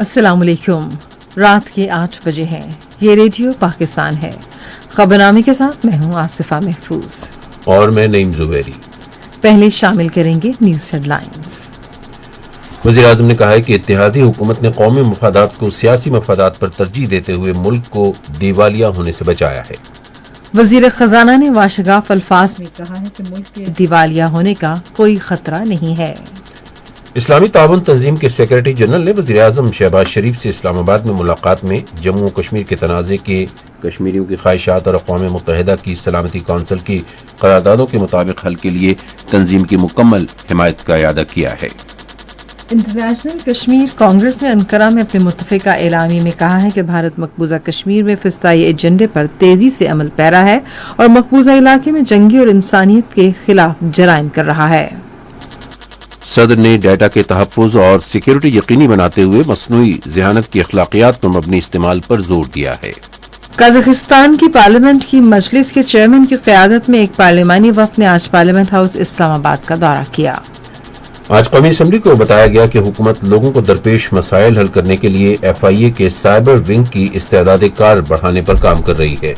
السلام علیکم۔ رات کے 8 بجے ہیں۔ یہ ریڈیو پاکستان ہے۔ خبرنامے کے ساتھ میں ہوں آصفہ محفوظ اور میں نعیم زبیری۔ پہلے شامل کریں گے نیوز ہیڈ لائنز۔ وزیر اعظم نے کہا ہے کہ اتحادی حکومت نے قومی مفادات کو سیاسی مفادات پر ترجیح دیتے ہوئے ملک کو دیوالیہ ہونے سے بچایا ہے۔ وزیر خزانہ نے واشگاف الفاظ میں کہا ہے کہ ملک کے دیوالیہ ہونے کا کوئی خطرہ نہیں ہے۔ اسلامی تعاون تنظیم کے سیکرٹری جنرل نے وزیر اعظم شہباز شریف سے اسلام آباد میں ملاقات میں جموں و کشمیر کے تنازع کے کشمیریوں کی خواہشات اور اقوام متحدہ کی سلامتی کونسل کی قراردادوں کے مطابق حل کے لیے تنظیم کی مکمل حمایت کا اعادہ کیا ہے۔ انٹرنیشنل کشمیر کانگریس نے انقرہ میں اپنے متفقہ اعلامیے میں کہا ہے کہ بھارت مقبوضہ کشمیر میں فضائی ایجنڈے پر تیزی سے عمل پیرا ہے اور مقبوضہ علاقے میں جنگی اور انسانیت کے خلاف جرائم کر رہا ہے۔ صدر نے ڈیٹا کے تحفظ اور سیکیورٹی یقینی بناتے ہوئے مصنوعی ذہانت کی اخلاقیات پر مبنی استعمال پر زور دیا ہے۔ قازقستان کی پارلیمنٹ کی مجلس کے چیئرمین کی قیادت میں ایک پارلیمانی وفد نے آج پارلیمنٹ ہاؤس اسلام آباد کا دورہ کیا۔ آج قومی اسمبلی کو بتایا گیا کہ حکومت لوگوں کو درپیش مسائل حل کرنے کے لیے FIA کے سائبر ونگ کی استعداد کار بڑھانے پر کام کر رہی ہے۔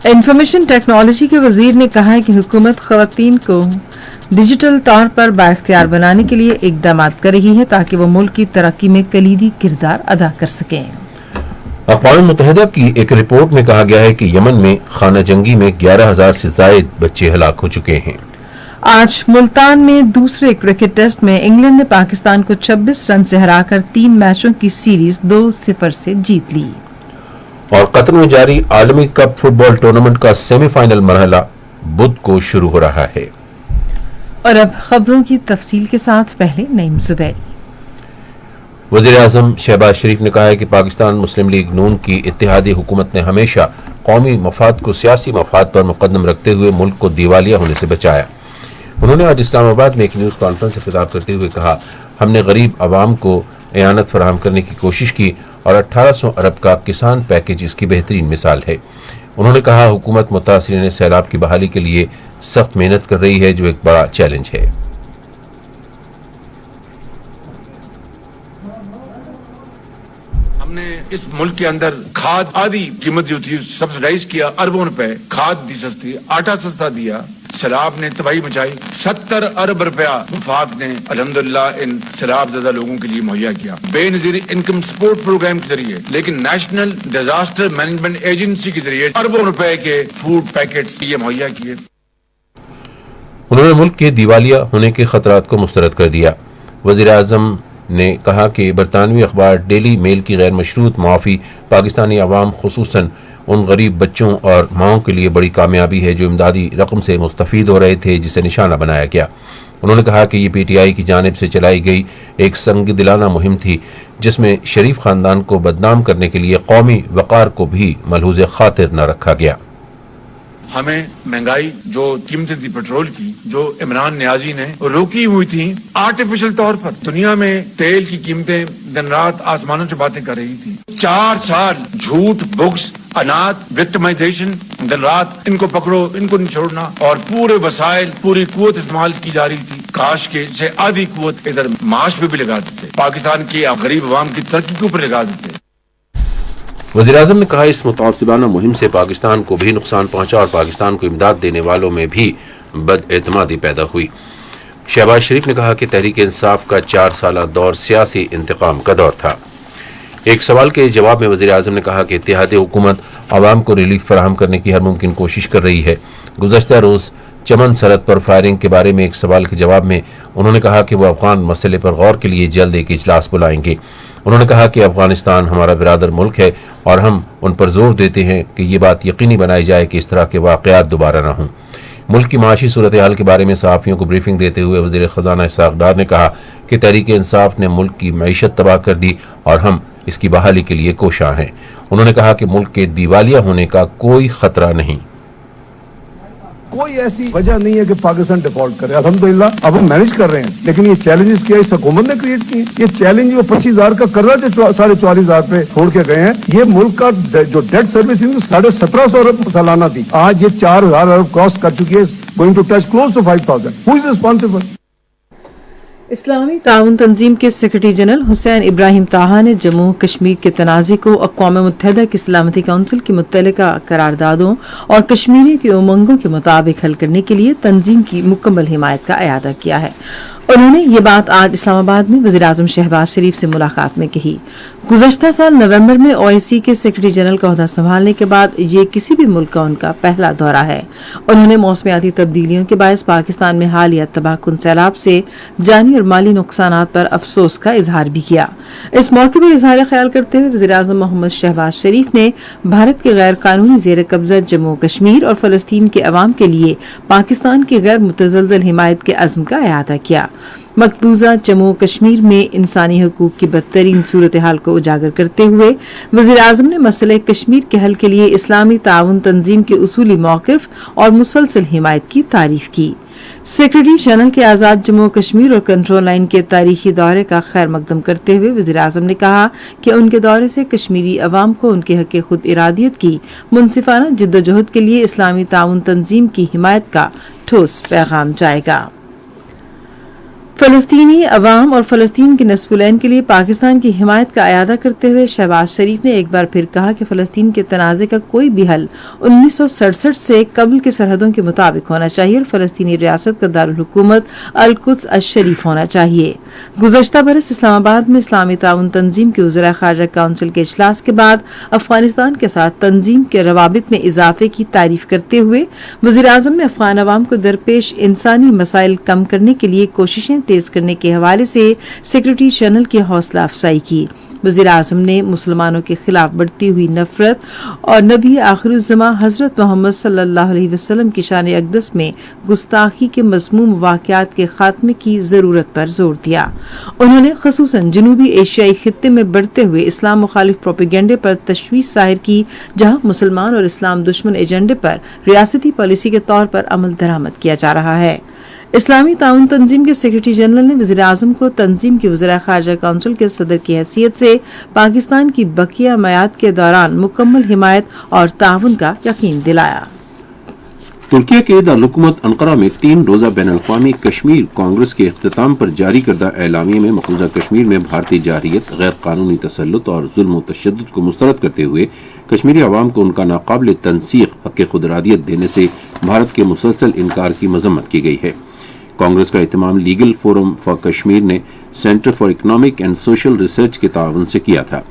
انفارمیشن ٹیکنالوجی کے وزیر نے کہا ہے کہ حکومت خواتین کو ڈیجیٹل طور پر بااختیار بنانے کے لیے اقدامات کر رہی ہے تاکہ وہ ملک کی ترقی میں کلیدی کردار ادا کر سکیں۔ اقوام متحدہ کی ایک رپورٹ میں کہا گیا ہے کہ یمن میں خانہ جنگی میں 11,000 سے زائد بچے ہلاک ہو چکے ہیں۔ آج ملتان میں دوسرے کرکٹ ٹیسٹ میں انگلینڈ نے پاکستان کو 26 رن سے ہرا کر 3 میچوں کی سیریز 2-0 سے جیت لی۔ اور قطر میں جاری عالمی کپ فٹ بال ٹورنامنٹ کا سیمی فائنل مرحلہ بدھ کو شروع ہو رہا ہے۔ اور اب خبروں کی تفصیل کے ساتھ پہلے نعیم زبیری۔ وزیر اعظم شہباز شریف نے کہا ہے کہ پاکستان مسلم لیگ نون کی اتحادی حکومت نے ہمیشہ قومی مفاد کو سیاسی مفاد پر مقدم رکھتے ہوئے ملک کو دیوالیہ ہونے سے بچایا۔ انہوں نے آج اسلام آباد میں ایک نیوز کانفرنس سے خطاب کرتے ہوئے کہا، ہم نے غریب عوام کو اعانت فراہم کرنے کی کوشش کی اور 1800 ارب کا کسان پیکیج اس کی بہترین مثال ہے۔ انہوں نے کہا حکومت متاثرین سیلاب کی بحالی کے لیے سخت محنت کر رہی ہے جو ایک بڑا چیلنج ہے۔ ہم نے اس ملک کے اندر کھاد آدھی قیمت جو تھی سبسڈائز کیا، اربوں روپے کھاد دی سستی، آٹا سستا دیا۔ سیلاب نے تباہی مچائی، 70 ارب روپیہ وفاق نے الحمدللہ ان سیلاب زدہ لوگوں کے لیے مہیا کیا بے نظیر انکم سپورٹ پروگرام کے ذریعے، لیکن نیشنل ڈیزاسٹر مینجمنٹ ایجنسی کے ذریعے اربوں روپے کے فوڈ پیکٹس یہ مہیا کیے۔ انہوں نے ملک کے دیوالیہ ہونے کے خطرات کو مسترد کر دیا۔ وزیر اعظم نے کہا کہ برطانوی اخبار ڈیلی میل کی غیر مشروط معافی پاکستانی عوام خصوصاً ان غریب بچوں اور ماؤں کے لیے بڑی کامیابی ہے جو امدادی رقم سے مستفید ہو رہے تھے جسے نشانہ بنایا گیا۔ انہوں نے کہا کہ یہ PTI کی جانب سے چلائی گئی ایک سنگ دلانہ مہم تھی جس میں شریف خاندان کو بدنام کرنے کے لیے قومی وقار کو بھی ملحوظ خاطر نہ رکھا گیا۔ ہمیں مہنگائی جو قیمتیں تھی پیٹرول کی جو عمران نیازی نے روکی ہوئی تھی آرٹیفیشل طور پر، دنیا میں تیل کی قیمتیں دن رات آسمانوں سے باتیں کر رہی تھی۔ 4 سال جھوٹ، بغض، انات، وکٹمائزیشن، دن رات ان کو پکڑو ان کو نہیں چھوڑنا، اور پورے وسائل پوری قوت استعمال کی جا رہی تھی۔ کاش کے سے آدھی قوت ادھر معاش پہ بھی لگا دیتے، پاکستان کی غریب عوام کی ترقی کے اوپر لگا دیتے۔ وزیر اعظم نے کہا اس متعصبانہ مہم سے پاکستان کو بھی نقصان پہنچا اور پاکستان کو امداد دینے والوں میں بھی بد اعتمادی پیدا ہوئی۔ شہباز شریف نے کہا کہ تحریک انصاف کا 4 سالہ دور سیاسی انتقام کا دور تھا۔ ایک سوال کے جواب میں وزیر اعظم نے کہا کہ اتحادی حکومت عوام کو ریلیف فراہم کرنے کی ہر ممکن کوشش کر رہی ہے۔ گزشتہ روز چمن سرحد پر فائرنگ کے بارے میں ایک سوال کے جواب میں انہوں نے کہا کہ وہ افغان مسئلے پر غور کے لیے جلد ایک اجلاس بلائیں گے۔ انہوں نے کہا کہ افغانستان ہمارا برادر ملک ہے اور ہم ان پر زور دیتے ہیں کہ یہ بات یقینی بنائی جائے کہ اس طرح کے واقعات دوبارہ نہ ہوں۔ ملک کی معاشی صورتحال کے بارے میں صحافیوں کو بریفنگ دیتے ہوئے وزیر خزانہ اسحاق ڈار نے کہا کہ تحریک انصاف نے ملک کی معیشت تباہ کر دی اور ہم اس کی بحالی کے لیے کوشاں ہیں۔ انہوں نے کہا کہ ملک کے دیوالیہ ہونے کا کوئی خطرہ نہیں۔ کوئی ایسی وجہ نہیں ہے کہ پاکستان ڈیفالٹ کرے، الحمدللہ اب ہم مینج کر رہے ہیں، لیکن یہ چیلنجز کیا اس حکومت نے کریٹ کی؟ یہ چیلنج وہ 25,000 کا کر رہا تھے 44,500 پہ چھوڑ کے گئے ہیں۔ یہ ملک کا جو ڈیٹ سروس 1750 ارب سالانہ تھی، آج یہ 4,000 ارب کراس کر چکی ہے، going to touch close to 5,000۔ Who is responsible? इस्लामी ताउन तंजीम के सेक्रेटरी जनरल हुसैन इब्राहिम ताहा ने जम्मू कश्मीर के तनाज़े को अक़वाम मुत्तहिदा की सलामती काउंसिल की मुत्तलका करारदादों और कश्मीरियों के उमंगों के मुताबिक हल करने के लिए तंजीम की मुकम्मल हिमायत का अयादा किया है। उन्होंने ये बात आज इस्लामाबाद में वज़ीर-ए-आज़म शहबाज शरीफ से मुलाकात में कही। गुज़श्ता साल नवंबर में ओआईसी के सेक्रेटरी जनरल का ओहदा संभालने के बाद ये किसी भी मुल्क का उनका पहला दौरा है। उन्होंने मौसमियाती तब्दीलियों के बायस पाकिस्तान में हालिया तबाहकुन सैलाब से जानी और माली नुकसानात पर अफसोस का इजहार भी किया। इस मौके पर इजहार ख्याल करते हुए वज़ीर-ए-आज़म मोहम्मद शहबाज शरीफ ने भारत के गैर कानूनी ज़ेर कब्ज़ा जम्मू कश्मीर और फ़लस्तीन के अवाम के लिए पाकिस्तान की गैर मुतज़लज़ल हिमायत के अज़्म का अयादा किया। मकबूजा जम्मू कश्मीर में इंसानी हकूक की बदतरीन सूरत हाल को उजागर करते हुए वज़ीर-ए-आज़म ने मसले कश्मीर के हल के लिए इस्लामी ताउन तंजीम के उसूली मौक़िफ़ और मुसलसल हिमायत की तारीफ की। सेक्रेटरी जनरल के आज़ाद जम्मू कश्मीर और कंट्रोल लाइन के तारीखी दौरे का खैर मकदम करते हुए वज़ीर-ए-आज़म ने कहा कि उनके दौरे से कश्मीरी अवाम को उनके हक़ खुद इरादियत की मुनसिफाना जिद्दोजहद के लिए इस्लामी ताउन तंजीम की हिमायत का ठोस पैगाम जाएगा। फलस्तीनी अवाम और फलस्तीन के नस्बुलैन के लिए पाकिस्तान की हिमायत का अयादा करते हुए शहबाज शरीफ ने एक बार फिर कहा कि फलस्तीन के तनाज़े का कोई भी हल 1967 से कबल के सरहदों के मुताबिक होना चाहिए और फलस्तीनी रियासत का दारुल हुकूमत अल-कुद्स अश-शरीफ होना चाहिए। गुज़श्ता बरस इस्लामाबाद में इस्लामी ताउन तंजीम के वज़ीर ख़ारजा काउंसिल के इजलास के बाद अफगानिस्तान के साथ तंजीम के रवाबित में इजाफे की तारीफ करते हुए वज़ीर-ए-आज़म ने अफगान अवाम को दरपेश इंसानी मसाइल कम करने के लिए कोशिशें तेज करने के हवाले से सेक्रेटरी जनरल की हौसला अफजाई की। वज़ीर-ए-आज़म ने मुसलमानों के खिलाफ बढ़ती हुई नफरत और नबी आखिरुज़्ज़मा हज़रत मोहम्मद सल्लल्लाहु अलैहि वसल्लम की शान अक़दस में गुस्ताखी के मज़मूम वाक़यात के खात्मे की ज़रूरत पर जोर दिया। उन्होंने ख़ुसूसन जनूबी एशियाई खित्ते में बढ़ते हुए इस्लाम मुखालिफ प्रोपेगेंडे पर तशवीश ज़ाहिर की, जहाँ मुसलमान और इस्लाम दुश्मन एजेंडे पर रियासती पॉलिसी के तौर पर अमल दरामद किया जा रहा है। इस्लामी ताउन तंजीम के सेक्रेटरी जनरल ने वज़ीर-ए-आज़म को तंजीम की वज़ीर ख़ारजा काउंसिल के सदर की हैसियत से पाकिस्तान की बकिया मयाद के दौरान मुकम्मल हिमायत और ताउन का यकीन दिलाया। तुर्की के दारुल-हुकूमत अंकारा में 3 रोज़ा बैनुल-अक़वामी कश्मीर कांग्रेस के इख्तिताम पर जारी करदा एलामिये में मक़बूजा कश्मीर में भारतीय जारहियत, गैर कानूनी तसल्लुत और जुल्म व तशद्दुद को मुस्तरद करते हुए कश्मीरी अवाम को उनका नाकाबिल तनसीख हक़ खुदरादियत देने से भारत के मुसलसल इनकार की मज़म्मत की गई है। कांग्रेस का एहतमाम लीगल फोरम फॉर कश्मीर ने centre for economic and social research के ताउन से किया था।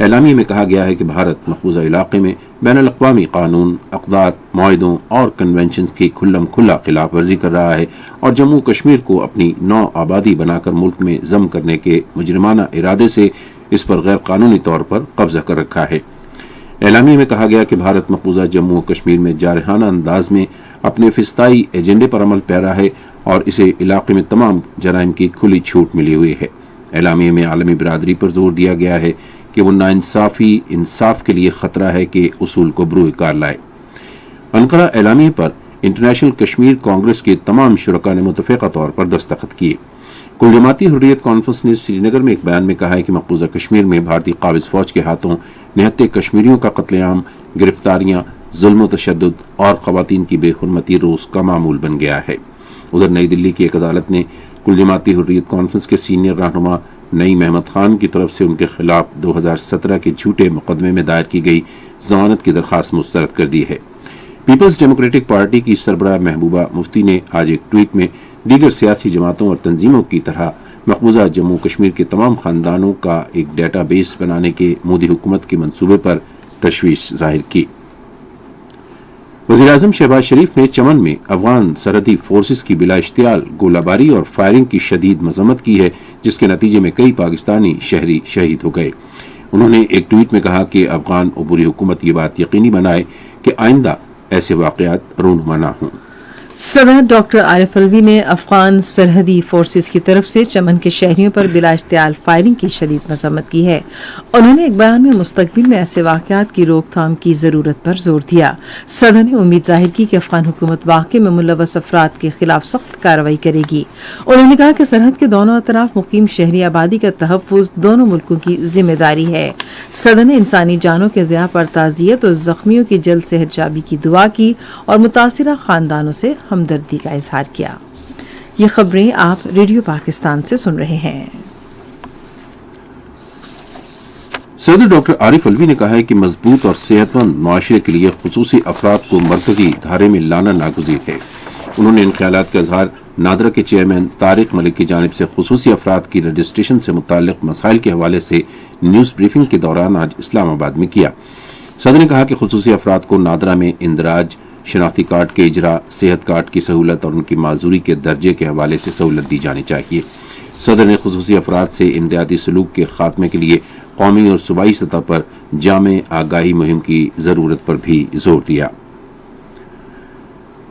एलामिये में कहा गया है कि भारत मक़बूजा इलाक़े में बैनुल-अक़वामी कानून, अक़दार, मुआहिदों और कन्वेंशन की खुल्लम खुल्ला खिलाफ वर्जी कर रहा है और जम्मू कश्मीर को अपनी नौ आबादी बनाकर मुल्क में ज़म करने के मुजरिमाना इरादे से इस पर गैर कानूनी तौर पर कब्जा कर रखा है। एलामिये में कहा गया कि भारत मक़बूजा जम्मू कश्मीर में जारहाना अंदाज में अपने फिस्ताई एजेंडे पर अमल पैरा है और इसे इलाके में तमाम जराइम की खुली छूट मिली हुई है। एलामिये में आलमी बिरादरी पर जोर दिया गया है कि वो नाइंसाफ़ी इंसाफ के लिए ख़तरा है कि उसूल को बरूए कार लाए। अंकारा एलामिये पर इंटरनेशनल कश्मीर कांग्रेस के तमाम शुरका ने मुतफ़िक़ा तौर पर दस्तखत किए। कुल जमाती हुर्रियत कॉन्फ्रेंस ने श्रीनगर में एक बयान में कहा है कि मक़बूजा कश्मीर में भारतीय काबिज़ फ़ौज के हाथों निहत्ते कश्मीरियों का कत्लेआम, गिरफ्तारियाँ, जुल्म व तशद्दुद और ख़वातीन की बेहुरमती रोज़ का मामूल बन गया है। उधर नई दिल्ली की एक अदालत ने कुल जमाती हुर्रियत कॉन्फ्रेंस के सीनियर रहनुमा नईम अहमद खान की तरफ से उनके खिलाफ 2017 के झूठे मुकदमे में दायर की गई जमानत की दरख्वास्त मुस्तरद कर दी है। पीपल्स डेमोक्रेटिक पार्टी की सरबराह महबूबा मुफ्ती ने आज एक ट्वीट में दीगर सियासी जमातों और तंजीमों की तरह मक़बूजा जम्मू कश्मीर के तमाम खानदानों का एक डेटा बेस बनाने के मोदी हुकूमत के मंसूबे पर तशवीश जाहिर की। वज़ीर-ए-आज़म शहबाज शरीफ ने चमन में अफगान सरहदी फोर्सेस की बिला इश्तियाल गोलाबारी और फायरिंग की शदीद मजम्मत की है, जिसके नतीजे में कई पाकिस्तानी शहरी शहीद हो गए। उन्होंने एक ट्वीट में कहा कि अफगान अबूरी हुकूमत ये बात यकीनी बनाए कि आइंदा ऐसे वाक़यात रूनुमा न हों। सदर डॉक्टर आरिफ अलवी ने अफगान सरहदी फोर्सेस की तरफ से चमन के शहरियों पर बिला इश्तियाल फायरिंग की शदीद मजम्मत की है। उन्होंने एक बयान में मुस्तकबिल में ऐसे वाक़यात की रोकथाम की जरूरत पर जोर दिया। सदर ने उम्मीद जाहिर की कि अफगान हुकूमत वाक़े में मुलव्वस अफराद के खिलाफ सख्त कार्रवाई करेगी। उन्होंने कहा कि सरहद के दोनों अतराफ मुकीम शहरी आबादी का तहफ़्फ़ुज़ दोनों मुल्कों की जिम्मेदारी है। सदर ने इंसानी जानों के ज़िया पर ताज़ियत और जख्मियों की जल्द सेहतयाबी की दुआ की और मुतासिरा खानदानों से हमदर्दी का इजहार किया। یہ خبریں آپ ریڈیو پاکستان سے سن رہے ہیں۔ صدر ڈاکٹر عارف علوی نے کہا ہے کہ مضبوط اور صحت مند معاشرے کے لیے خصوصی افراد کو مرکزی دھارے میں لانا ناگزیر ہے۔ انہوں نے ان خیالات کا اظہار نادرا کے چیئرمین طارق ملک کی جانب سے خصوصی افراد کی رجسٹریشن سے متعلق مسائل کے حوالے سے نیوز بریفنگ کے دوران آج اسلام آباد میں کیا۔ صدر نے کہا کہ خصوصی افراد کو نادرا میں اندراج، شناختی کارڈ کے اجرا، صحت کارڈ کی سہولت اور ان کی معذوری کے درجے کے حوالے سے سہولت دی جانی چاہیے۔ صدر نے خصوصی افراد سے امتیازی سلوک کے خاتمے کے لیے قومی اور صوبائی سطح پر جامع آگاہی مہم کی ضرورت پر بھی زور دیا۔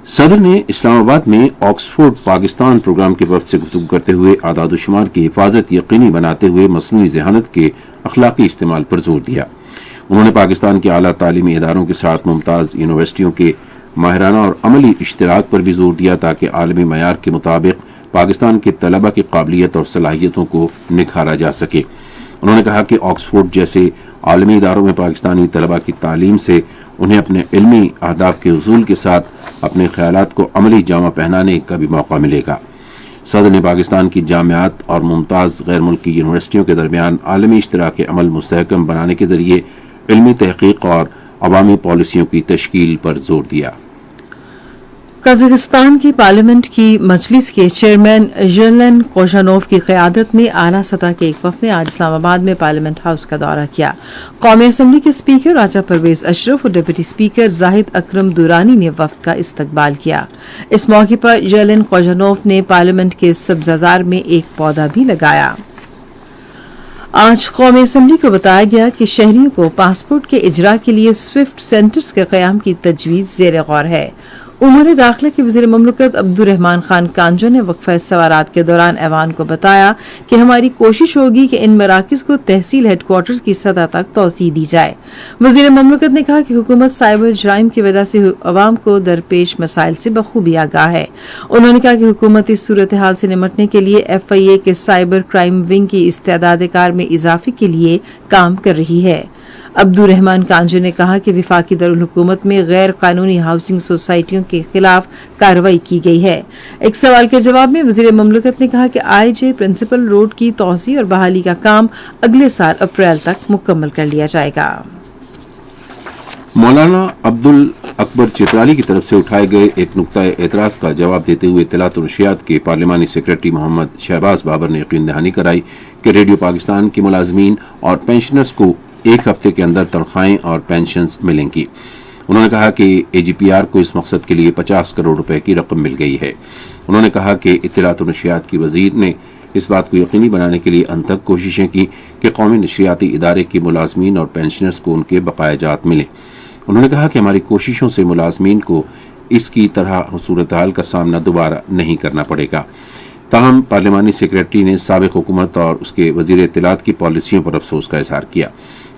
صدر نے اسلام آباد میں آکسفورڈ پاکستان پروگرام کے وفد سے گفتگو کرتے ہوئے اعداد و شمار کی حفاظت یقینی بناتے ہوئے مصنوعی ذہانت کے اخلاقی استعمال پر زور دیا۔ انہوں نے پاکستان کے اعلیٰ تعلیمی اداروں کے ساتھ ممتاز یونیورسٹیوں کے ماہرانہ اور عملی اشتراک پر بھی زور دیا تاکہ عالمی معیار کے مطابق پاکستان کے طلبہ کی قابلیت اور صلاحیتوں کو نکھارا جا سکے۔ انہوں نے کہا کہ آکسفورڈ جیسے عالمی اداروں میں پاکستانی طلبہ کی تعلیم سے انہیں اپنے علمی اہداف کے حصول کے ساتھ اپنے خیالات کو عملی جامہ پہنانے کا بھی موقع ملے گا۔ صدر نے پاکستان کی جامعات اور ممتاز غیر ملکی یونیورسٹیوں کے درمیان عالمی اشتراک عمل مستحکم بنانے کے ذریعے علمی تحقیق اور عوامی پالیسیوں کی تشکیل پر زور دیا۔ قازقستان کی پارلیمنٹ کی مجلس کے چیئرمین ژیلین کوشانوف کی قیادت میں اعلیٰ سطح کے ایک وفد نے آج اسلام آباد میں پارلیمنٹ ہاؤس کا دورہ کیا۔ قومی اسمبلی کے اسپیکر راجہ پرویز اشرف اور ڈپٹی اسپیکر زاہد اکرم دورانی نے وفد کا استقبال کیا۔ اس موقع پر ژیلین کوشانوف نے پارلیمنٹ کے سبززار میں ایک پودا بھی لگایا۔ آج قومی اسمبلی کو بتایا گیا کہ شہریوں کو پاسپورٹ کے اجرا کے لیے سوئفٹ سینٹرز کے قیام کی تجویز زیر غور ہے۔ امور داخلہ کے وزیر مملکت عبدالرحمان خان کانجو نے وقفہ سوارات کے دوران ایوان کو بتایا کہ ہماری کوشش ہوگی کہ ان مراکز کو تحصیل ہیڈ کوارٹرز کی سطح تک توسیع دی جائے۔ وزیر مملکت نے کہا کہ حکومت سائبر جرائم کی وجہ سے عوام کو درپیش مسائل سے بخوبی آگاہ ہے۔ انہوں نے کہا کہ حکومت اس صورتحال سے نمٹنے کے لیے FIA کے سائبر کرائم ونگ کی استعداد کار میں اضافے کے لیے کام کر رہی ہے۔ عبدالرحمان کانجو نے کہا کہ وفاقی دارالحکومت میں غیر قانونی ہاؤسنگ سوسائٹیوں کے خلاف کارروائی کی گئی ہے۔ ایک سوال کے جواب میں وزیر مملکت نے کہا کہ IJ پرنسپل روڈ کی توسیع اور بحالی کا کام اگلے سال اپریل تک مکمل کر لیا جائے گا۔ مولانا عبدالاکبر چترالی کی طرف سے اٹھائے گئے ایک نقطہ اعتراض کا جواب دیتے ہوئے اطلاعات و نشریات کے پارلیمانی سیکریٹری محمد شہباز بابر نے یقین دہانی کرائی کہ ریڈیو پاکستان کے ملازمین اور پینشنرز کو ایک ہفتے کے اندر تنخواہیں اور پینشنز ملیں گی۔ انہوں نے کہا کہ AGPR کو اس مقصد کے لیے 50 کروڑ روپے کی رقم مل گئی ہے۔ انہوں نے کہا کہ اطلاعات و نشریات کی وزیر نے اس بات کو یقینی بنانے کے لیے انتھک کوششیں کی کہ قومی نشریاتی ادارے کے ملازمین اور پینشنرز کو ان کے بقایا جات ملیں۔ انہوں نے کہا کہ ہماری کوششوں سے ملازمین کو اس کی طرح صورتحال کا سامنا دوبارہ نہیں کرنا پڑے گا۔ تاہم پارلیمانی سیکریٹری نے سابق حکومت اور اس کے وزیر اطلاعات کی پالیسیوں پر افسوس کا اظہار کیا۔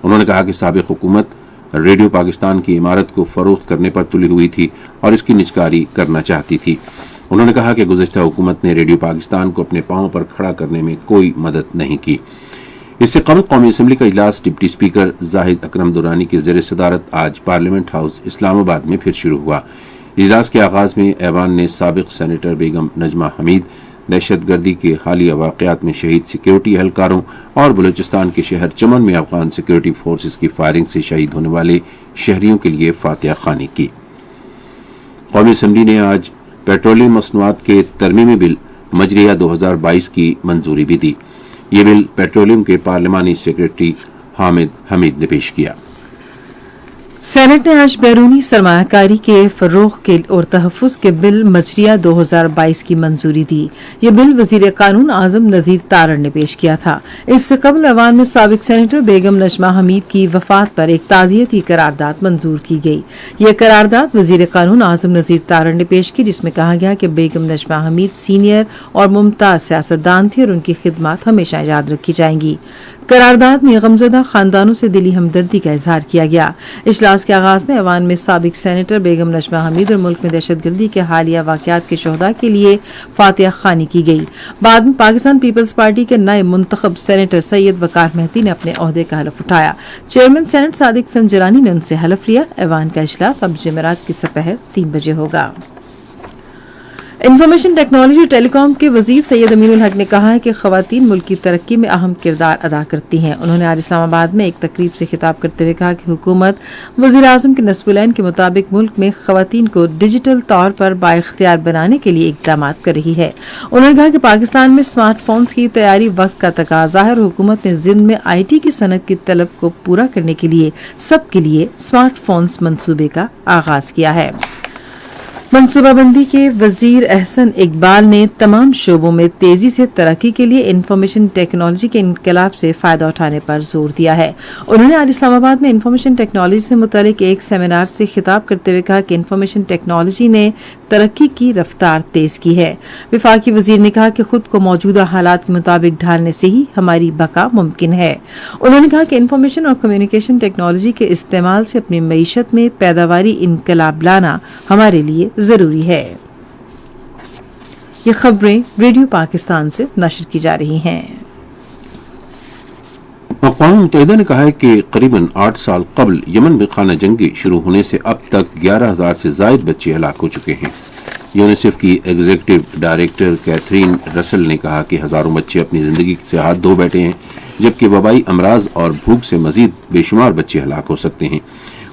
انہوں نے کہا کہ سابق حکومت ریڈیو پاکستان کی عمارت کو فروخت کرنے پر تلی ہوئی تھی اور اس کی نجکاری کرنا چاہتی تھی۔ انہوں نے کہا کہ گزشتہ حکومت نے ریڈیو پاکستان کو اپنے پاؤں پر کھڑا کرنے میں کوئی مدد نہیں کی۔ اس سے قبل قومی اسمبلی کا اجلاس ڈپٹی اسپیکر زاہد اکرم دورانی کی زیر صدارت آج پارلیمنٹ ہاؤس اسلام آباد میں پھر شروع ہوا۔ اجلاس کے آغاز میں ایوان نے سابق سینیٹر بیگم نجمہ حمید، دہشت گردی کے حالیہ واقعات میں شہید سیکیورٹی اہلکاروں اور بلوچستان کے شہر چمن میں افغان سیکیورٹی فورسز کی فائرنگ سے شہید ہونے والے شہریوں کے لیے فاتحہ خوانی کی۔ قومی اسمبلی نے آج پیٹرولیم مصنوعات کے ترمیمی بل مجریہ 2022 کی منظوری بھی دی۔ یہ بل پیٹرولیم کے پارلیمانی سیکریٹری حامد حمید نے پیش کیا۔ سینٹ نے آج بیرونی سرمایہ کاری کے فروغ کے اور تحفظ کے بل مجریہ 2022 کی منظوری دی۔ یہ بل وزیر قانون اعظم نذیر تارڑ نے پیش کیا تھا۔ اس سے قبل ایوان میں سابق سینیٹر بیگم نجمہ حمید کی وفات پر ایک تعزیتی قرارداد منظور کی گئی۔ یہ قرارداد وزیر قانون اعظم نذیر تارڑ نے پیش کی، جس میں کہا گیا کہ بیگم نجمہ حمید سینئر اور ممتاز سیاستدان تھی اور ان کی خدمات ہمیشہ یاد رکھی جائیں گی۔ قرارداد میں غمزدہ خاندانوں سے دلی ہمدردی کا اظہار کیا گیا۔ اجلاس کے آغاز میں ایوان میں سابق سینیٹر بیگم نجمہ حمید اور ملک میں دہشت گردی کے حالیہ واقعات کے شہداء کے لیے فاتحہ خوانی کی گئی۔ بعد میں پاکستان پیپلز پارٹی کے نئے منتخب سینیٹر سید وقار مہدی نے اپنے عہدے کا حلف اٹھایا۔ چیئرمین سینٹ صادق سنجرانی نے ان سے حلف لیا۔ ایوان کا اجلاس اب جمعرات کی سپہر 3 بجے ہوگا۔ انفارمیشن ٹیکنالوجی اور ٹیلی کام کے وزیر سید امین الحق نے کہا ہے کہ خواتین ملک کی ترقی میں اہم کردار ادا کرتی ہیں. انہوں نے آج اسلام آباد میں ایک تقریب سے خطاب کرتے ہوئے کہا کہ حکومت وزیر اعظم کے نصب العین کے مطابق ملک میں خواتین کو ڈیجیٹل طور پر بااختیار بنانے کے لیے اقدامات کر رہی ہے. انہوں نے کہا کہ پاکستان میں اسمارٹ فونز کی تیاری وقت کا تقاضا ہے اور حکومت نے ضمن میں IT کی صنعت کی طلب کو پورا کرنے کے لیے سب کے لیے اسمارٹ فونز منصوبے کا آغاز کیا ہے. منصوبہ بندی کے وزیر احسن اقبال نے تمام شعبوں میں تیزی سے ترقی کے لیے انفارمیشن ٹیکنالوجی کے انقلاب سے فائدہ اٹھانے پر زور دیا ہے. انہوں نے آج اسلام آباد میں انفارمیشن ٹیکنالوجی سے متعلق ایک سیمینار سے خطاب کرتے ہوئے کہا کہ انفارمیشن ٹیکنالوجی نے ترقی کی رفتار تیز کی ہے. وفاقی وزیر نے کہا کہ خود کو موجودہ حالات کے مطابق ڈھالنے سے ہی ہماری بقا ممکن ہے. انہوں نے کہا کہ انفارمیشن اور کمیونیکیشن ٹیکنالوجی کے استعمال سے اپنی معیشت میں پیداواری انقلاب لانا ہمارے لیے ضروری ہے. یہ خبریں ریڈیو پاکستان سے نشر کی جا رہی ہیں. اقوام متحدہ نے کہا ہے کہ قریباً 8 سال قبل یمن میں خانہ جنگی شروع ہونے سے اب تک 11,000 سے زائد بچے ہلاک ہو چکے ہیں. یونیسیف کی ایگزیکٹو ڈائریکٹر کیتھرین رسل نے کہا کہ ہزاروں بچے اپنی زندگی سے ہاتھ دھو بیٹھے ہیں، جبکہ وبائی امراض اور بھوک سے مزید بے شمار بچے ہلاک ہو سکتے ہیں.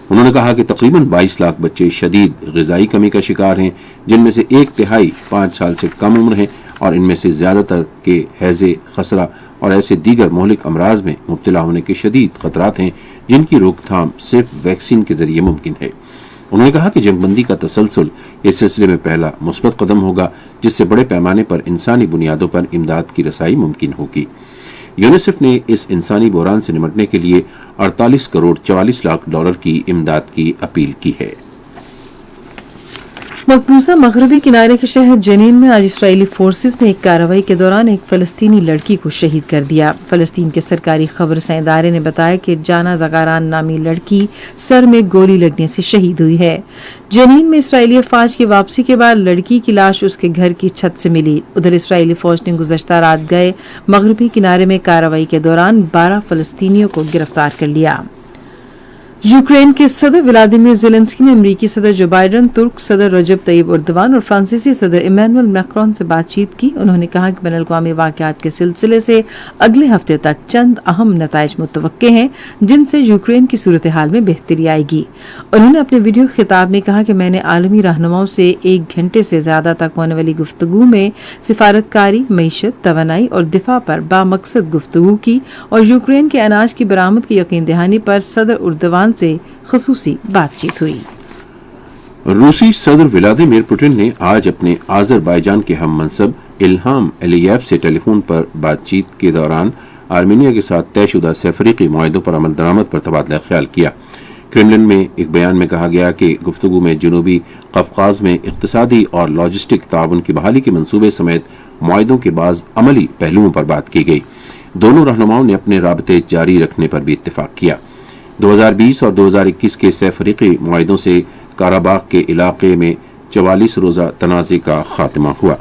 انہوں نے کہا کہ تقریباً 22 لاکھ بچے شدید غذائی کمی کا شکار ہیں، جن میں سے 1/3 5 سال سے کم عمر ہیں، اور ان میں سے زیادہ تر کے ہیضے، خسرہ اور ایسے دیگر مہلک امراض میں مبتلا ہونے کے شدید خطرات ہیں جن کی روک تھام صرف ویکسین کے ذریعے ممکن ہے. انہوں نے کہا کہ جنگ بندی کا تسلسل اس سلسلے میں پہلا مثبت قدم ہوگا، جس سے بڑے پیمانے پر انسانی بنیادوں پر امداد کی رسائی ممکن ہوگی. یونیسیف نے اس انسانی بحران سے نمٹنے کے لیے 48 کروڑ 44 لاکھ ڈالر کی امداد کی اپیل کی ہے. مقبوضہ مغربی کنارے کے شہر جنین میں آج اسرائیلی فورسز نے ایک کارروائی کے دوران ایک فلسطینی لڑکی کو شہید کر دیا. فلسطین کے سرکاری خبر رساں ادارے نے بتایا کہ جانا زغاران نامی لڑکی سر میں گولی لگنے سے شہید ہوئی ہے. جنین میں اسرائیلی افواج کی واپسی کے بعد لڑکی کی لاش اس کے گھر کی چھت سے ملی. ادھر اسرائیلی فوج نے گزشتہ رات گئے مغربی کنارے میں کارروائی کے دوران 12 فلسطینیوں کو گرفتار کر لیا. یوکرین کے صدر ولادیمیر زیلنسکی نے امریکی صدر جو بائیڈن، ترک صدر رجب طیب اردوان اور فرانسیسی صدر ایمانوئل میکرون سے بات چیت کی. انہوں نے کہا کہ بین الاقوامی واقعات کے سلسلے سے اگلے ہفتے تک چند اہم نتائج متوقع ہیں جن سے یوکرین کی صورتحال میں بہتری آئے گی. انہوں نے اپنے ویڈیو خطاب میں کہا کہ میں نے عالمی رہنماؤں سے 1 گھنٹے سے زیادہ تک ہونے والی گفتگو میں سفارتکاری، معیشت، توانائی اور دفاع پر بامقصد گفتگو کی اور یوکرین کے اناج کی برآمد کی یقین دہانی پر صدر اردوان سے خصوصی بات چیت ہوئی. روسی صدر ولادیمیر پوٹن نے آج اپنے آذربائیجان کے ہم منصب الہام علییف سے ٹیلی فون پر بات چیت کے دوران آرمینیا کے ساتھ طے شدہ سفریقی معاہدوں پر عمل درآمد پر تبادلہ خیال کیا. کرملن میں ایک بیان میں کہا گیا کہ گفتگو میں جنوبی قفقاز میں اقتصادی اور لاجسٹک تعاون کی بحالی کے منصوبے سمیت معاہدوں کے بعض عملی پہلوؤں پر بات کی گئی. دونوں رہنماؤں نے اپنے رابطے جاری رکھنے پر بھی اتفاق کیا. 2020 اور 2021 کے سفریقی معاہدوں سے کاراباغ کے علاقے میں 44 روزہ تنازع کا خاتمہ ہوا.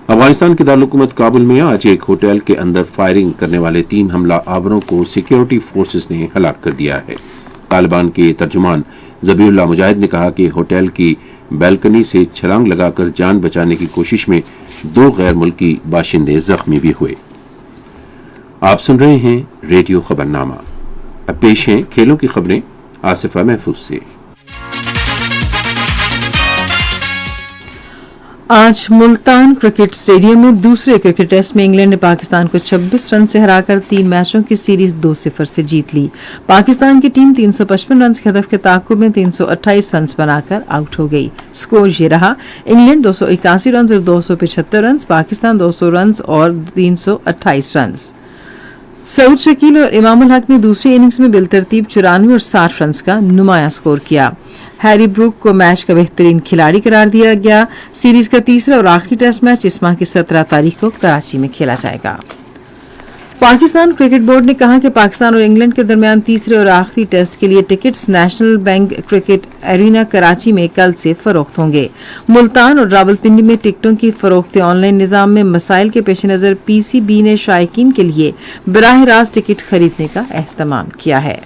افغانستان کے دارالحکومت کابل میں آج ایک ہوٹل کے اندر فائرنگ کرنے والے 3 حملہ آوروں کو سیکیورٹی فورسز نے ہلاک کر دیا ہے. طالبان کے ترجمان ذبیح اللہ مجاہد نے کہا کہ ہوٹل کی بیلکنی سے چھلانگ لگا کر جان بچانے کی کوشش میں 2 غیر ملکی باشندے زخمی بھی ہوئے. آپ سن رہے ہیں ریڈیو خبرنامہ. اب پیش ہیں کھیلوں کی خبریں آصفہ محفوظ سے. آج ملتان کرکٹ اسٹیڈیم میں دوسرے کرکٹ ٹیسٹ میں انگلینڈ نے پاکستان کو 26 رن سے ہرا کر 3 میچوں کی سیریز 2-0 سے جیت لی. پاکستان کی ٹیم 355 رنز کے ہدف کے تعاقب میں 328 رنز بنا کر آؤٹ ہو گئی. سکور یہ رہا: انگلینڈ 281 رنز اور 275 رنز، پاکستان 200 رنز اور 328 رنز. سعود شکیل اور امام الحق نے دوسری اننگز میں بالترتیب 94 اور 60 رنز کا نمایاں سکور کیا. ہیری بروک کو میچ کا بہترین کھلاڑی قرار دیا گیا. سیریز کا تیسرا اور آخری ٹیسٹ میچ اس ماہ کی 17 تاریخ کو کراچی میں کھیلا جائے گا. پاکستان کرکٹ بورڈ نے کہا کہ پاکستان اور انگلینڈ کے درمیان تیسرے اور آخری ٹیسٹ کے لیے tickets national bank cricket arena Karachi میں کل سے فروخت ہوں گے. ملتان اور راولپنڈی میں ٹکٹوں کی فروخت آن لائن نظام میں مسائل کے پیش نظر PCB نے شائقین کے لیے براہ راست ٹکٹ خریدنے کا اہتمام کیا ہے.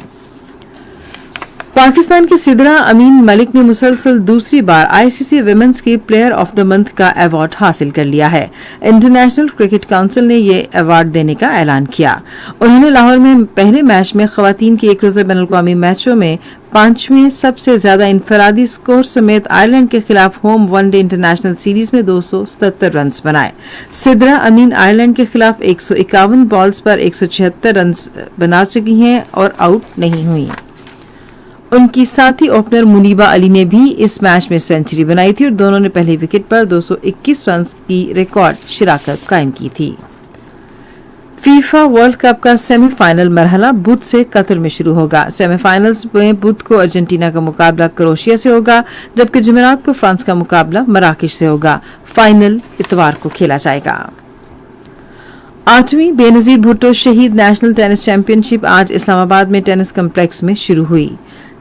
पाकिस्तान की सिदरा अमीन मलिक ने मुसलसल दूसरी बार आईसीसी विमेंस की प्लेयर ऑफ द मंथ का अवार्ड हासिल कर लिया है। इंटरनेशनल क्रिकेट काउंसिल ने ये अवार्ड देने का ऐलान किया। उन्होंने लाहौर में पहले मैच में खवातीन के एक रोजा बैनुल-अक़वामी मैचों में 5वें सबसे ज्यादा इनफरादी स्कोर समेत आयरलैंड के खिलाफ होम वनडे इंटरनेशनल सीरीज में 277 रन बनाए। सिदरा अमीन आयरलैंड के खिलाफ 151 बॉल्स पर 176 रन बना चुकी हैं और आउट नहीं हुई। उनकी साथी ओपनर मुनीबा अली ने भी इस मैच में सेंचुरी बनाई थी और दोनों ने पहले विकेट पर 221 रन की रिकॉर्ड शिराकत कायम की थी। फीफा वर्ल्ड कप का सेमीफाइनल मरहला बुध से कतर में शुरू होगा। सेमीफाइनल्स में बुध को अर्जेंटीना का मुकाबला क्रोएशिया से होगा, जबकि जुमेरात को फ्रांस का मुकाबला मराकश से होगा। फाइनल इतवार को खेला जाएगा। 8वीं बेनजीर भुट्टो शहीद नेशनल टेनिस चैंपियनशिप आज इस्लामाबाद में टेनिस कम्प्लेक्स में शुरू हुई।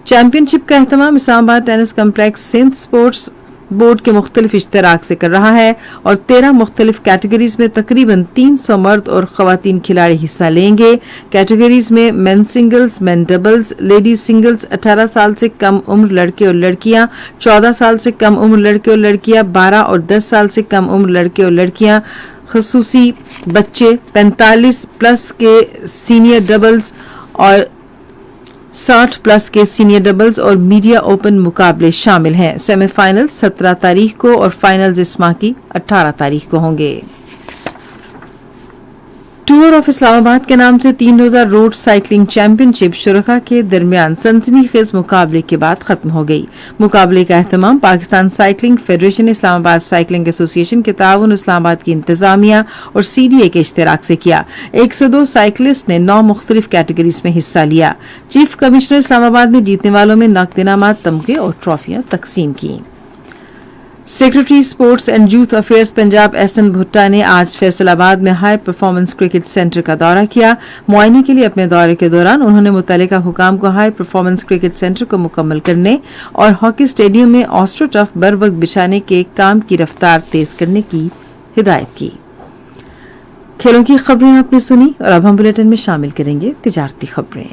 चैंपियनशिप का एहतमाम Islamabad tennis complex Sindh sports board के मुख्तलिफ इश्तराक से कर रहा है और 13 मुख्तलिफ कैटेगरीज में तकरीबन 300 मर्द और खवातीन खिलाड़ी हिस्सा लेंगे। कैटेगरीज में main singles, main doubles, ladies singles, 18 साल से कम उम्र लड़के और लड़कियां, 14 साल से कम उम्र लड़के और लड़कियां, 12 और 10 साल से कम उम्र लड़के और लड़कियां, खसूसी बच्चे, 45 प्लस के सीनियर डबल्स और 60 प्लस के सीनियर डबल्स और मीडिया ओपन मुकाबले शामिल हैं। सेमीफाइनल 17 तारीख को और फाइनल्स इस माह की 18 तारीख को होंगे। टूर ऑफ इस्लामाबाद के नाम से 3 रोजा रोड साइकिलिंग चैंपियनशिप शुरका के दरमियान सनसनीखेज मुकाबले के बाद खत्म हो गई। मुकाबले का एहतमाम Pakistan cycling federation, Islamabad cycling association के ताउन, इस्लामाबाद की इंतजामिया और सीडीए के इश्तराक से किया। 102 साइकिलिस्ट ने 9 मुख्तलिफ कैटेगरीज में हिस्सा लिया। चीफ कमिश्नर इस्लामाबाद ने जीतने वालों में नकद इनामात, तमगे और ट्रॉफियां तकसीम की। Secretary sports and youth affairs Punjab Ahsan Bhutta ने आज फैसलाबाद में हाई परफॉर्मेंस क्रिकेट सेंटर का दौरा किया। मुआयने के लिए अपने दौरे के दौरान उन्होंने मुतल्लिका हुकाम को हाई परफॉर्मेंस क्रिकेट सेंटर को मुकम्मल करने और हॉकी स्टेडियम में ऑस्ट्रोटर्फ बर वक्त बिछाने के काम की रफ्तार तेज करने की हिदायत की। खेलों की खबरें आपने सुनी और अब हम बुलेटिन में शामिल करेंगे तिजारती खबरें।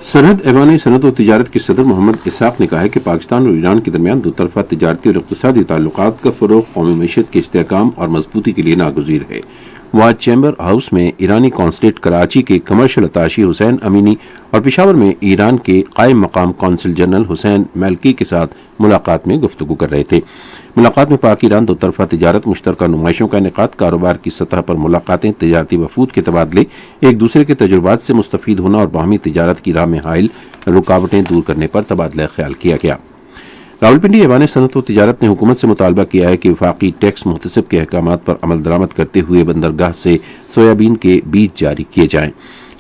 सरहद ऐवान सनत और तिजारत के सदर मोहम्मद इसाक ने कहा है कि पाकिस्तान और ईरान के दरमियान दो तरफा तिजारती और इक़्तिसादी ताल्लुकात का फ़रोग़ कौमी मईशत के इस्तेहकाम और मजबूती के लिए नागुज़ीर है। वो आज चैम्बर हाउस में ईरानी कॉन्सुलेट कराची के कमर्शियल अताशी हुसैन अमीनी और पेशावर में ईरान के कायम मकाम कौंसल जनरल हुसैन मैल्की के साथ मुलाकात में गुफ्तगू कर रहे थे। मुलाकात में पाक ईरान दो तरफा तिजारत, मुश्तरका नुमाइशों का इनेकाद, कारोबार की सतह पर मुलाकातें, तिजारती वफूद के तबादले, एक दूसरे के तजुर्बात से मुस्तफीद होना और बाहमी तिजारत की राह में हाइल रुकावटें दूर करने पर तबादला ख्याल किया गया। रावलपिंडी ऐवान सनत व तिजारत ने हुकूमत से मुतालबा किया है कि वफाकी टैक्स मुहतसिब के अहकामात पर अमल दरामद करते हुए बंदरगाह से सोयाबीन के बीज जारी किए जाएं।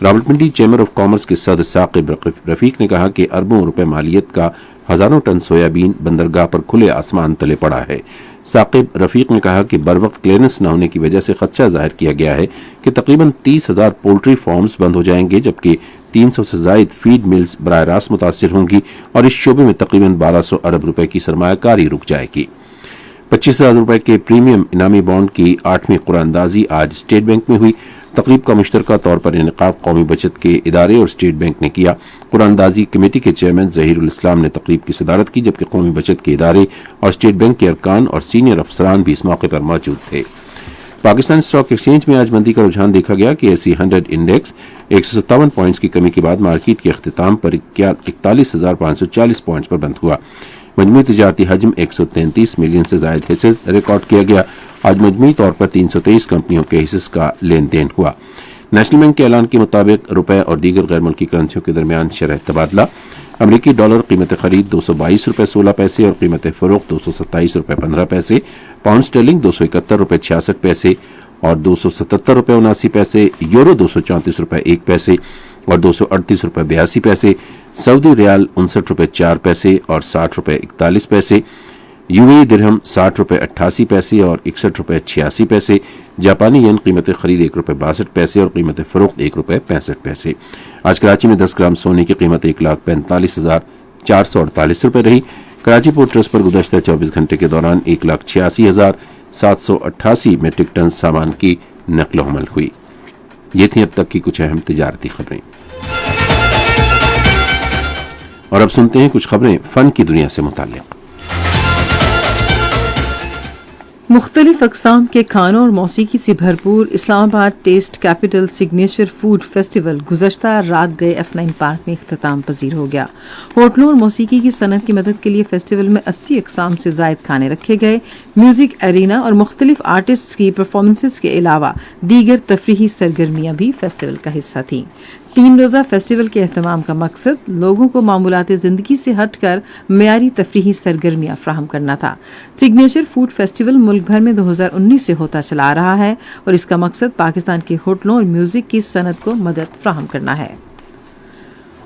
रावलपिंडी चैम्बर ऑफ कॉमर्स के सदर साकिब रफीक ने कहा कि अरबों रुपए मालियत का हजारों टन सोयाबीन बंदरगाह पर खुले आसमान तले पड़ा है। साकिब रफीक ने कहा कि बर वक्त क्लियरेंस न होने की वजह से खदशा जाहिर किया गया है कि तकरीबन 30,000 पोल्ट्री फार्म्स बंद हो जाएंगे, जबकि 300 से जायद फीड मिल्स बराह रास्त मुतासिर होंगी और इस शोबे में तकरीबन 1200 अरब रुपए की सरमायाकारी रुक जाएगी। 25,000 रुपए के प्रीमियम इनामी बॉन्ड की 8वीं कुरानंदाजी आज स्टेट बैंक में हुई। तकरीब का मुश्तरका तौर पर इनेकाद कौमी बचत के इदारे और स्टेट बैंक ने किया। कुरानंदाजी कमेटी के चेयरमैन ज़हीरुल इस्लाम ने तकरीब की सदारत की, जबकि कौमी बचत के इदारे और स्टेट बैंक के अरकान और सीनियर अफसरान भी इस मौके पर मौजूद थे। पाकिस्तान स्टॉक एक्सचेंज में आज मंदी का रुझान देखा गया कि एसी 100 इंडेक्स 157 पॉइंट्स की कमी के बाद मार्केट के अख्तिताम पर 41,540 पॉइंट्स पर बंद हुआ। मजमूई तिजारती हजम 133 मिलियन से जायद हिस्सेस रिकॉर्ड किया गया। आज मजमूई तौर पर 323 कंपनियों के हिस्सेस का लेन देन हुआ। नेशनल बैंक के ऐलान के मुताबिक रुपए और दीगर गैर मुल्की करेंसियों के दरमियान शरह तबादला: अमरीकी डॉलर कीमत खरीद 222 रुपए 16 पैसे और कीमत फरोख्त 227 रुपए 15 पैसे, पाउंड स्टर्लिंग 271 रुपए 66 पैसे और 277 रुपए 79 पैसे, यूरो 234 रुपए 1 पैसे और 238 रुपए 82 पैसे, सऊदी रियाल 59 रुपए 4 पैसे और 60 रुपए 41 पैसे, यूएई दिरहम 60 रुपए 88 पैसे और 61 रुपए 86 पैसे, जापानी येन कीमत खरीद 1 रुपए 62 पैसे और कीमत फरोख्त 1 रुपए 65 पैसे। आज कराची में 10 ग्राम सोने की कीमत 1,45,448 रुपए रही। कराची पोर्ट ट्रस्ट पर गुज़श्ता 24 घंटे के दौरान 1,86,788 मेट्रिक टन सामान की नकलो हमल हुई। ये थी अब तक की कुछ अहम तिजारती खबरें, और अब सुनते हैं कुछ खबरें फन की दुनिया से मुताल्लिक़। मुख्तलिफ अक़साम के खानों और मौसीकी से भरपूर Islamabad taste capital signature food festival गुज़श्ता रात गए F9 पार्क में इख्तिताम पजीर हो गया। होटलों और मौसीकी की सनत की मदद के लिए फेस्टिवल में 80 अक़साम से ज़ायद खाने रखे गए। म्यूज़िक एरिना और मुख्तलिफ आर्टिस्ट की परफॉर्मेंसेस के अलावा दीगर तफरीही सरगर्मियाँ भी फेस्टिवल का हिस्सा थीं। 3 रोज़ा फेस्टिवल के एहतमाम का मकसद लोगों को मामूलाती ज़िंदगी से हटकर मेयारी तफरीही सरगर्मियाँ फ्राहम करना था। सिग्नेचर फूड फेस्टिवल मुल्क भर में 2019 से होता चला आ रहा है और इसका मकसद पाकिस्तान के होटलों और म्यूज़िक की सनत को मदद फ्राहम करना है।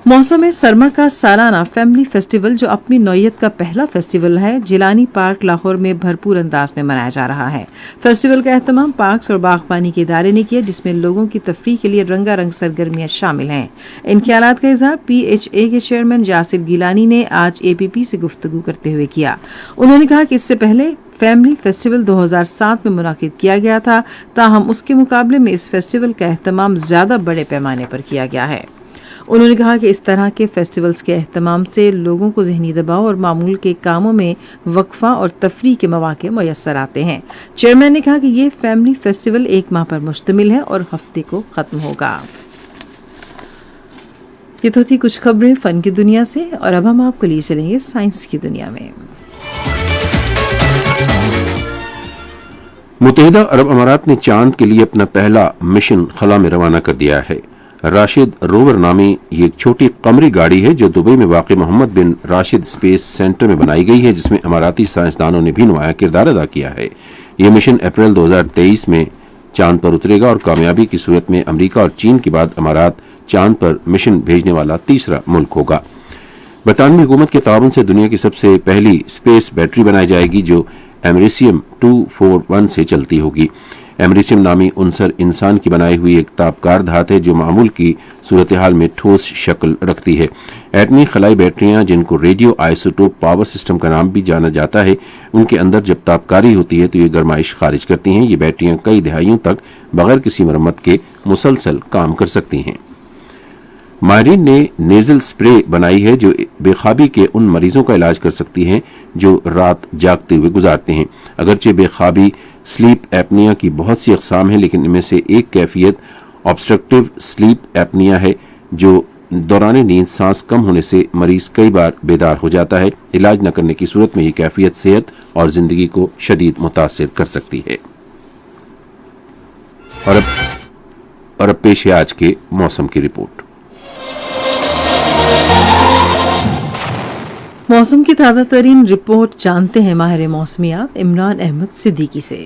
मौसम सरमा का सालाना फैमिली फेस्टिवल, जो अपनी नौयत का पहला फेस्टिवल है, जिलानी पार्क लाहौर में भरपूर अंदाज में मनाया जा रहा है। फेस्टिवल का एहतमाम पार्क्स और बागबानी के इदारे ने किया, जिसमें लोगों की तफरीह के लिए रंगारंग सरगर्मियां शामिल हैं। इन ख्यालात का इजहार PHA के चेयरमैन यासिर गिलानी ने आज APP से गुफ्तगू करते हुए किया। उन्होंने कहा कि इससे पहले फैमिली फेस्टिवल 2007 में मुनाकिद किया गया था, ताहम उसके मुकाबले में इस फेस्टिवल का एहतमाम ज्यादा बड़े पैमाने पर किया गया है। उन्होंने कहा कि इस तरह के फेस्टिवल्स के एहतमाम से लोगों को ज़हनी दबाव और मामूल के कामों में वक्फा और तफरीह के मौके मुयस्सर आते हैं। चेयरमैन ने कहा कि ये फैमिली फेस्टिवल 1 माह पर मुश्तमिल है और हफ्ते को ख़त्म होगा। ये तो थी कुछ खबरें फ़न की दुनिया से, और अब हम आपको लिए चलेंगे साइंस की दुनिया में। मुत्तहिदा अरब अमारात ने चांद के लिए अपना पहला मिशन खला में रवाना कर दिया है। राशिद रोवर नामी ये एक छोटी कमरी गाड़ी है जो दुबई में वाक़ मोहम्मद बिन राशिद स्पेस सेंटर में बनाई गई है, जिसमें अमाराती साइंसदानों ने भी नुमाया किरदार अदा किया है। ये मिशन अप्रैल 2023 में चांद पर उतरेगा और कामयाबी की सूरत में अमेरिका और चीन के बाद अमारात चांद पर मिशन भेजने वाला तीसरा मुल्क होगा। बरतानवी हुकूमत के ताउन से दुनिया की सबसे पहली स्पेस बैटरी बनाई जाएगी, जो एमरिशियम 241 से चलती होगी। एमरिशियम नामी उनसर इंसान की बनाई हुई एक तापकार धात है जो मामूल की सूरत हाल में ठोस शक्ल रखती है। एटमी खलाई बैटरियां, जिनको रेडियो आइसोटोप पावर सिस्टम का नाम भी जाना जाता है, उनके अंदर जब तापकारी होती है तो ये गर्माइश खारिज करती हैं। ये बैटरियां कई दहाइयों तक बगैर किसी मरम्मत के मुसलसल काम कर सकती हैं। माहिरीन ने नेजल स्प्रे बनाई है जो बेखाबी के उन मरीजों का इलाज कर सकती हैं जो रात जागते हुए गुजारते हैं। अगरचे बेखाबी स्लीप एपनिया की बहुत सी अकसाम हैं, लेकिन इनमें से एक कैफियत ऑब्स्ट्रक्टिव स्लीप एपनिया है, जो दौरान नींद सांस कम होने से मरीज कई बार बेदार हो जाता है। इलाज न करने की सूरत में ये कैफियत सेहत और जिंदगी को शदीद मुतासिर कर सकती है। और अब पेश है आज के मौसम की रिपोर्ट। मौसम की ताज़ा तरीन रिपोर्ट जानते हैं माहिर मौसमियात इमरान अहमद सिद्दीकी से।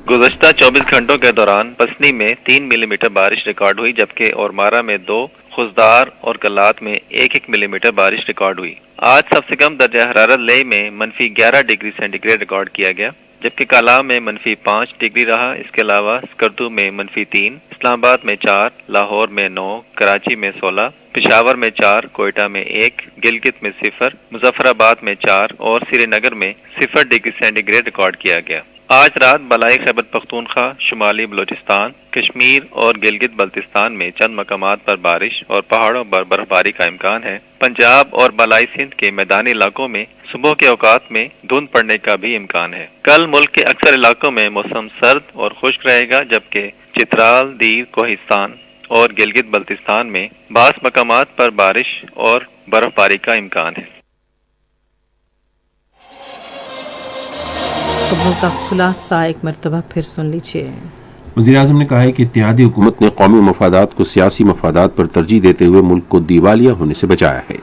गुज़श्ता 24 घंटों के दौरान पसनी में 3 मिलीमीटर बारिश रिकॉर्ड हुई, जबकि औरमारा में 2, खुजदार और कलात में 1-1 मिलीमीटर बारिश रिकॉर्ड हुई। आज सबसे कम दर्जा हरारत लेह में -11 डिग्री सेंटीग्रेड रिकॉर्ड किया गया, जबकि कालाम में -5 डिग्री रहा। इसके अलावा स्कर्दू में -3, इस्लामाबाद में 4, लाहौर में 9, कराची में 16, पेशावर में 4, कोयटा में 1, गिलगित में 0, मुजफ्फराबाद में 4 और श्रीनगर में 0 डिग्री सेंटीग्रेड रिकॉर्ड किया गया। आज रात बलाई खैबर पख्तूनख्वा, शुमाली बलोचिस्तान, कश्मीर और गिलगित बल्तिस्तान में चंद मकामात पर बारिश और पहाड़ों पर बर्फबारी का इम्कान है। पंजाब और बलाई सिंध के मैदानी इलाकों में सुबह के औकात में धुंध पड़ने का भी इम्कान है। कल मुल्क के अक्सर इलाकों में मौसम सर्द और खुश्क रहेगा, जबकि चित्राल, दीव, कोहिस्तान और गिलगित बल्तिस्तान में बास मकामात पर बारिश और बर्फबारी का इम्कान है। खबरों का खुलासा एक मरतबा फिर सुन लीजिए। वज़ीर-ए-आज़म ने कहा है कि इत्तेहादी हुकूमत ने कौमी मफादात को सियासी मफादात पर तरजीह देते हुए मुल्क को दिवालिया होने से बचाया है।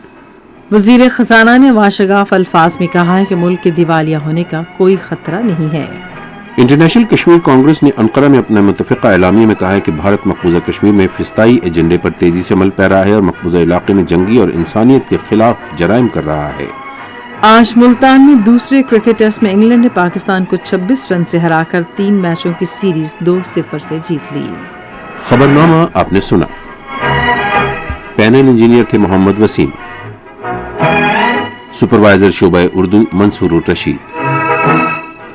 वज़ीर ख़ज़ाना ने वाशगाफ अल्फाज में कहा है कि मुल्क के दिवालिया होने का कोई खतरा नहीं है। इंटरनेशनल कश्मीर कांग्रेस ने अंकारा में अपने मुत्तफ़िक़ा एलामिया में कहा है कि भारत मकबूजा कश्मीर में फिस्ताई एजेंडे पर तेजी से अमल पैरा है और मकबूजा इलाके में जंगी और इंसानियत के खिलाफ जराइम कर रहा है। आज मुल्तान में दूसरे क्रिकेट टेस्ट में इंग्लैंड ने पाकिस्तान को 26 रन से हराकर 3 मैचों की सीरीज 2-0 से जीत ली। खबरनामा आपने सुना। पैनल इंजीनियर थे मोहम्मद वसीम, सुपरवाइजर शोबा उर्दू मंसूर रशीद,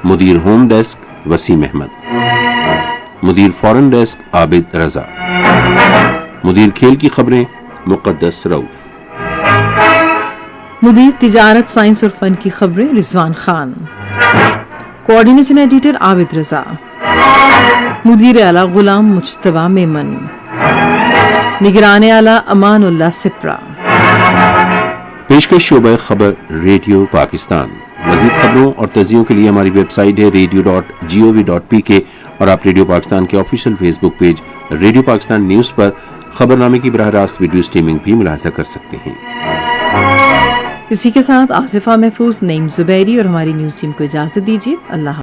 मुदीर होम डेस्क वसीम अहमद, मुदीर फॉरेन डेस्क आबिद रजा। مدیر کھیل کی خبریں مقدس رؤف. مدیر تجارت سائنس اور فن کی خبریں رضوان خان. کوآرڈینیشن ایڈیٹر عابد رضا. مدیر اعلیٰ غلام مجتبیٰ میمن. نگران اعلیٰ امان اللہ سپرا. پیشکش شعبہ خبر ریڈیو پاکستان. مزید خبروں اور تجزیوں کے لیے ہماری ویب سائٹ ہے radio.gov.pk اور آپ ریڈیو پاکستان کے آفیشیل فیس بک پیج ریڈیو پاکستان نیوز پر خبر نامے کی براہ راست ویڈیو سٹریمنگ بھی ملاحظہ کر سکتے ہیں. اسی کے ساتھ آصفہ محفوظ، نعیم زبیری اور ہماری نیوز ٹیم کو اجازت دیجیے. اللہ حافظ.